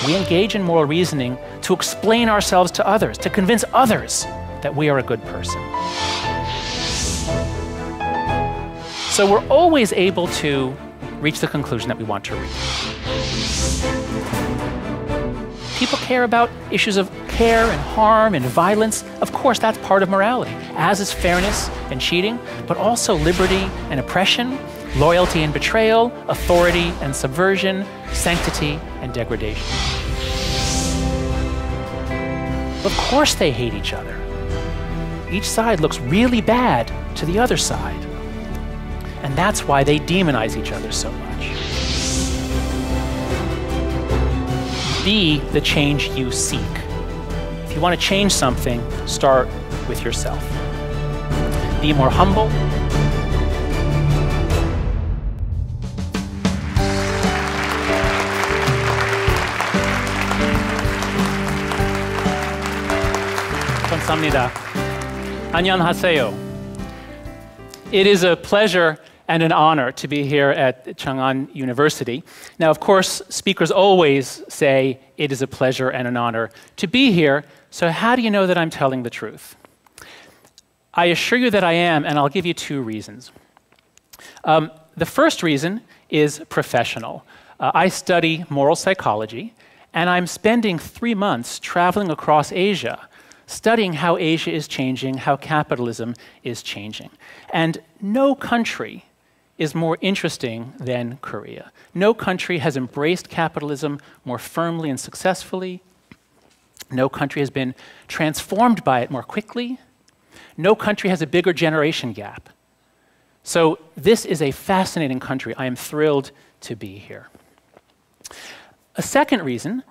we engage in moral reasoning to explain ourselves to others, to convince others that we are a good person. So we're always able to reach the conclusion that we want to reach. People care about issues of care and harm and violence. Of course, that's part of morality, as is fairness and cheating, but also liberty and oppression, loyalty and betrayal, authority and subversion, sanctity and degradation. Of course they hate each other. Each side looks really bad to the other side. And that's why they demonize each other so much. Be the change you seek. If you want to change something, start with yourself. Be more humble. 감사합니다. 안녕하세요. It is a pleasure and an honor to be here at Chang'an University. Now, of course, speakers always say it is a pleasure and an honor to be here, so how do you know that I'm telling the truth? I assure you that I am, and I'll give you two reasons. The first reason is professional. I study moral psychology, and I'm spending 3 months traveling across Asia, studying how Asia is changing, how capitalism is changing. And no country is more interesting than Korea. No country has embraced capitalism more firmly and successfully. No country has been transformed by it more quickly. No country has a bigger generation gap. So this is a fascinating country. I am thrilled to be here. A second reason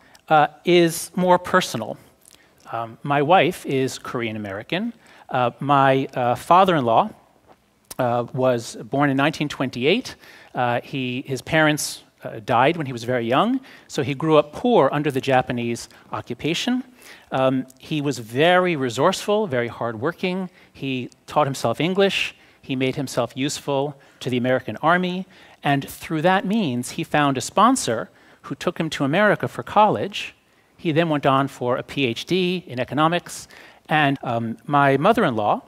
is more personal. My wife is Korean American. My father-in-law was born in 1928. His parents died when he was very young, so he grew up poor under the Japanese occupation. He was very resourceful, very hardworking. He taught himself English. He made himself useful to the American Army. And through that means, he found a sponsor who took him to America for college. He then went on for a PhD in economics. And my mother-in-law,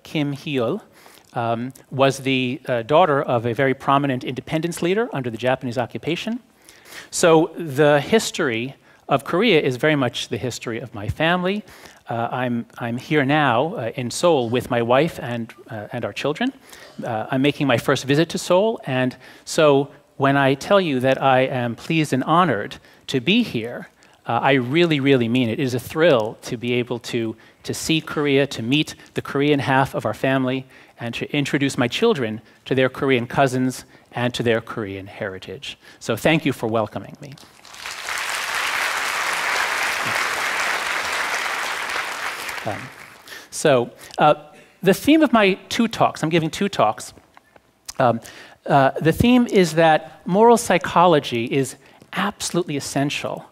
Kim Hyul, was the daughter of a very prominent independence leader under the Japanese occupation. So the history of Korea is very much the history of my family. I'm here now in Seoul with my wife and our children. I'm making my first visit to Seoul, and so when I tell you that I am pleased and honored to be here, I really, really mean it. It is a thrill to be able to see Korea, to meet the Korean half of our family, and to introduce my children to their Korean cousins and to their Korean heritage. So thank you for welcoming me. The theme of my 2 talks, I'm giving 2 talks. The theme is that moral psychology is absolutely essential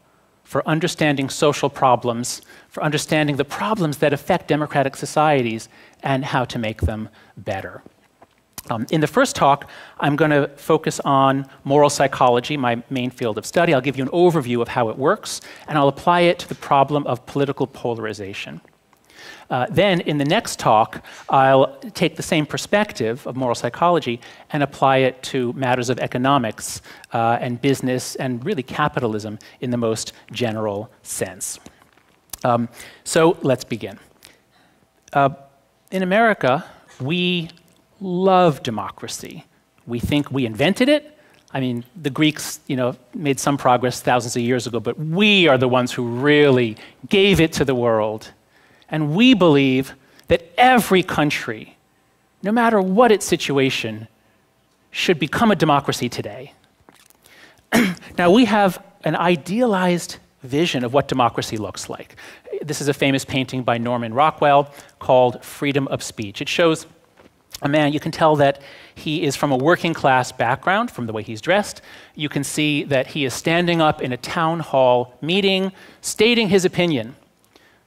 for understanding social problems, for understanding the problems that affect democratic societies and how to make them better. In the first talk, I'm going to focus on moral psychology, my main field of study. I'll give you an overview of how it works, and I'll apply it to the problem of political polarization. Then, in the next talk, I'll take the same perspective of moral psychology and apply it to matters of economics and business and really capitalism in the most general sense. So let's begin. In America, we love democracy. We think we invented it. I mean, the Greeks, made some progress thousands of years ago, but we are the ones who really gave it to the world. And we believe that every country, no matter what its situation, should become a democracy today. Now, we have an idealized vision of what democracy looks like. This is a famous painting by Norman Rockwell called Freedom of Speech. It shows a man, you can tell that he is from a working class background from the way he's dressed. You can see that he is standing up in a town hall meeting, stating his opinion.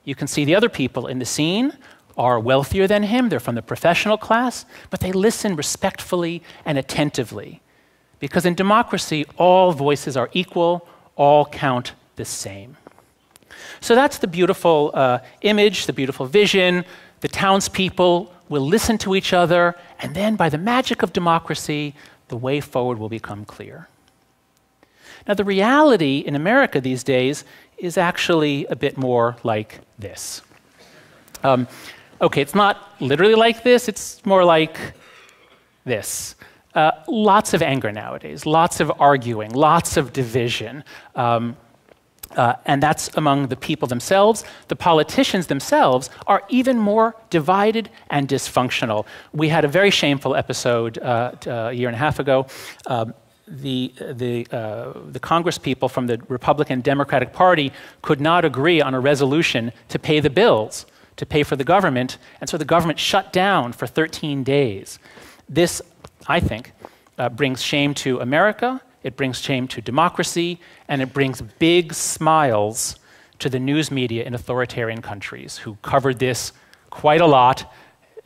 You can see the other people in the scene are wealthier than him. They're from the professional class, but they listen respectfully and attentively. Because in democracy, all voices are equal, all count the same. So that's the beautiful image, the beautiful vision. The townspeople will listen to each other, and then by the magic of democracy, the way forward will become clear. Now, the reality in America these days is actually a bit more like this. Okay, it's not literally like this, it's more like this. Lots of anger nowadays, lots of arguing, lots of division. And that's among the people themselves. The politicians themselves are even more divided and dysfunctional. We had a very shameful episode a year and a half ago. The Congress people from the Republican Democratic Party could not agree on a resolution to pay the bills, to pay for the government, and so the government shut down for 13 days. This, I think, brings shame to America, it brings shame to democracy, and it brings big smiles to the news media in authoritarian countries who covered this quite a lot,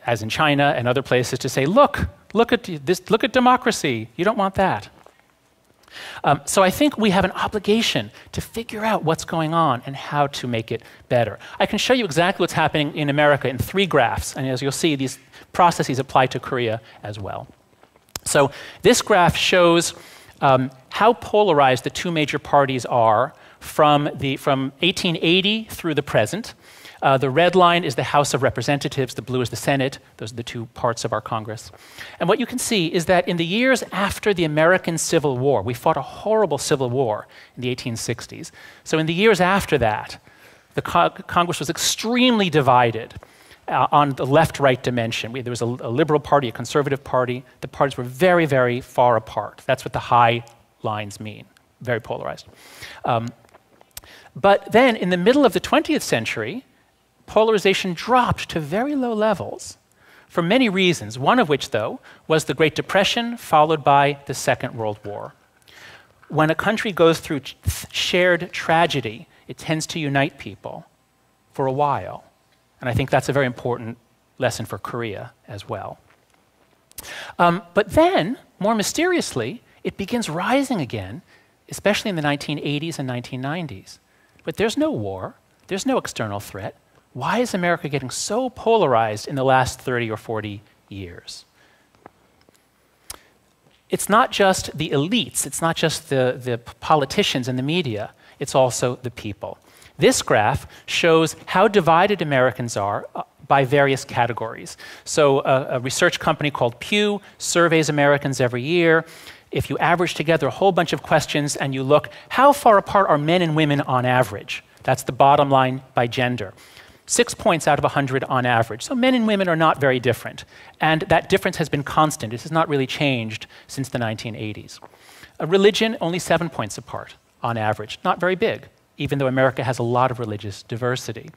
as in China and other places, to say, look at this, look at democracy, you don't want that. So I think we have an obligation to figure out what's going on and how to make it better. I can show you exactly what's happening in America in 3 graphs, and as you'll see, these processes apply to Korea as well. So this graph shows how polarized the 2 major parties are from 1880 through the present. The red line is the House of Representatives, the blue is the Senate. Those are the 2 parts of our Congress. And what you can see is that in the years after the American Civil War, we fought a horrible civil war in the 1860s. So in the years after that, the Congress was extremely divided on the left-right dimension. There was a liberal party, a conservative party. The parties were very, very far apart. That's what the high lines mean, very polarized. But then in the middle of the 20th century, polarization dropped to very low levels for many reasons, one of which, though, was the Great Depression followed by the Second World War. When a country goes through shared tragedy, it tends to unite people for a while. And I think that's a very important lesson for Korea as well. But then, more mysteriously, it begins rising again, especially in the 1980s and 1990s. But there's no war, there's no external threat. Why is America getting so polarized in the last 30 or 40 years? It's not just the elites, it's not just the politicians and the media, it's also the people. This graph shows how divided Americans are by various categories. So a research company called Pew surveys Americans every year. If you average together a whole bunch of questions and you look, how far apart are men and women on average? That's the bottom line by gender. 6 points out of 100 on average. So men and women are not very different. And that difference has been constant. It has not really changed since the 1980s. A religion, only 7 points apart on average. Not very big, even though America has a lot of religious diversity.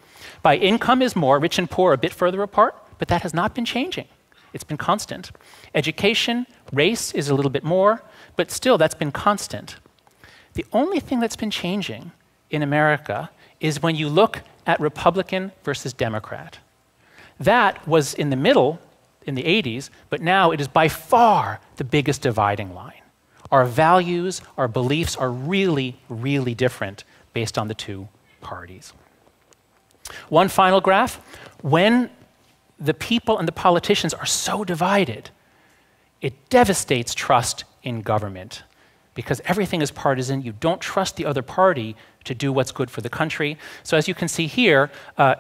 By income is more, rich and poor a bit further apart, but that has not been changing. It's been constant. Education, race is a little bit more, but still that's been constant. The only thing that's been changing in America is when you look at Republican versus Democrat. That was in the middle in the 80s, but now it is by far the biggest dividing line. Our values, our beliefs are really, really different based on the 2 parties. One final graph. When the people and the politicians are so divided, it devastates trust in government because everything is partisan. You don't trust the other party to do what's good for the country. So as you can see here,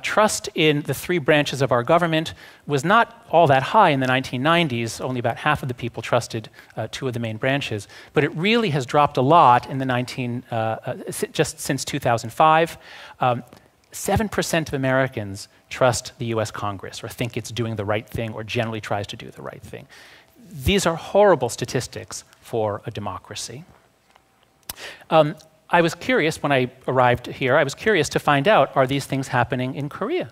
trust in the 3 branches of our government was not all that high in the 1990s. Only about half of the people trusted 2 of the main branches. But it really has dropped a lot in the just since 2005. 7% of Americans trust the US Congress or think it's doing the right thing or generally tries to do the right thing. These are horrible statistics for a democracy. I was curious when I arrived here, I was curious to find out, are these things happening in Korea?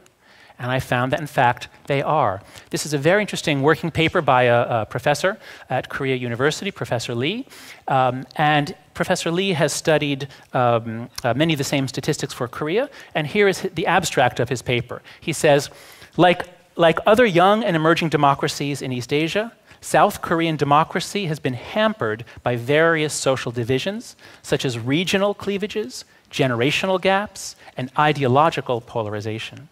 And I found that, in fact, they are. This is a very interesting working paper by a professor at Korea University, Professor Lee. And Professor Lee has studied many of the same statistics for Korea. And here is the abstract of his paper. He says, like other young and emerging democracies in East Asia, South Korean democracy has been hampered by various social divisions, such as regional cleavages, generational gaps, and ideological polarization.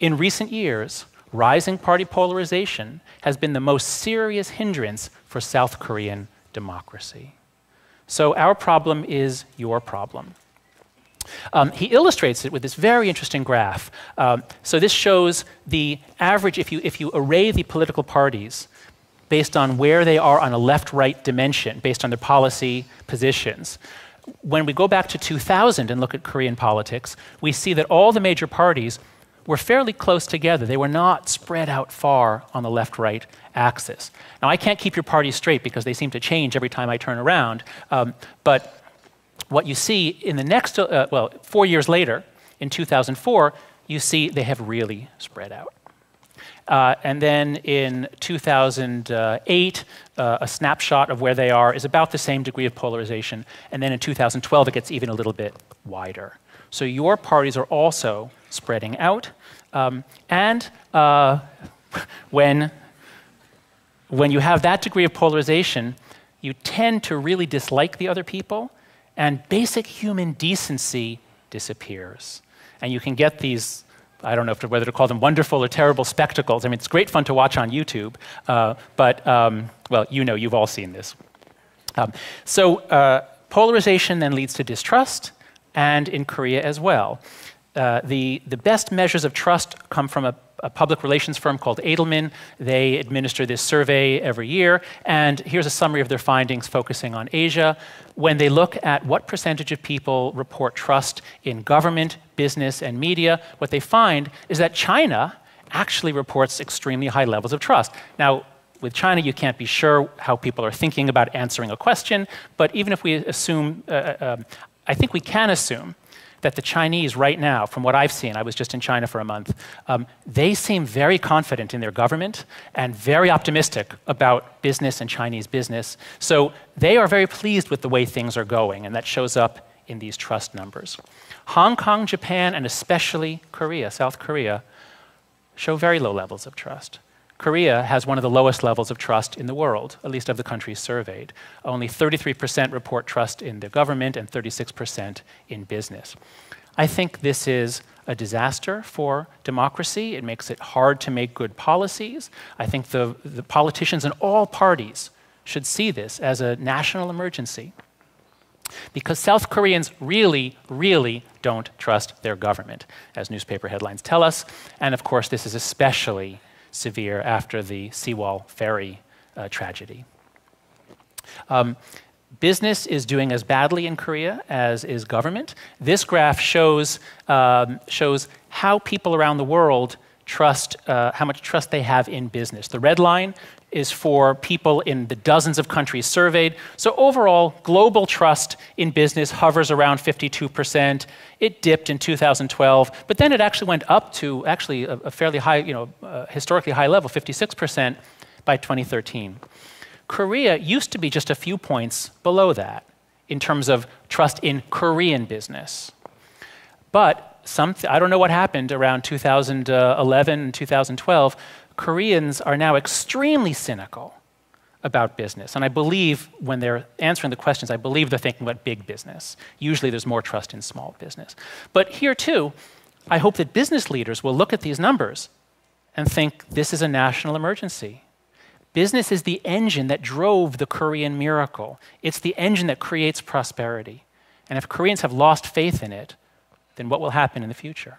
In recent years, rising party polarization has been the most serious hindrance for South Korean democracy. So our problem is your problem. He illustrates it with this very interesting graph. So this shows the average, if you array the political parties based on where they are on a left-right dimension, based on their policy positions. When we go back to 2000 and look at Korean politics, we see that all the major parties were fairly close together. They were not spread out far on the left-right axis. Now, I can't keep your parties straight because they seem to change every time I turn around, but what you see in the next, 4 years later, in 2004, you see they have really spread out. And then in 2008, a snapshot of where they are is about the same degree of polarization. And then in 2012, it gets even a little bit wider. So your parties are also spreading out. When you have that degree of polarization, you tend to really dislike the other people, and basic human decency disappears. And you can get these, I don't know whether to call them wonderful or terrible spectacles. I mean, it's great fun to watch on YouTube, well, you've all seen this. Polarization then leads to distrust, and in Korea as well. The best measures of trust come from a public relations firm called Edelman. They administer this survey every year, and here's a summary of their findings focusing on Asia. When they look at what percentage of people report trust in government, business, and media, what they find is that China actually reports extremely high levels of trust. Now, with China, you can't be sure how people are thinking about answering a question, but even if we assume, I think we can assume that the Chinese right now, from what I've seen, I was just in China for a month, they seem very confident in their government and very optimistic about business and Chinese business. So they are very pleased with the way things are going, and that shows up in these trust numbers. Hong Kong, Japan, and especially Korea, South Korea, show very low levels of trust. Korea has one of the lowest levels of trust in the world, at least of the countries surveyed. Only 33% report trust in the government and 36% in business. I think this is a disaster for democracy. It makes it hard to make good policies. I think the politicians in all parties should see this as a national emergency, because South Koreans really, really don't trust their government, as newspaper headlines tell us. And of course, this is especially severe after the Seawall ferry tragedy. Business is doing as badly in Korea as is government. This graph shows how people around the world trust, how much trust they have in business. The red line is for people in the dozens of countries surveyed. So overall, global trust in business hovers around 52%. It dipped in 2012, but then it actually went up to actually a fairly high, historically high level, 56% by 2013. Korea used to be just a few points below that in terms of trust in Korean business. But I don't know what happened around 2011 and 2012, Koreans are now extremely cynical about business. And I believe when they're answering the questions, I believe they're thinking about big business. Usually there's more trust in small business. But here too, I hope that business leaders will look at these numbers and think this is a national emergency. Business is the engine that drove the Korean miracle. It's the engine that creates prosperity. And if Koreans have lost faith in it, then what will happen in the future?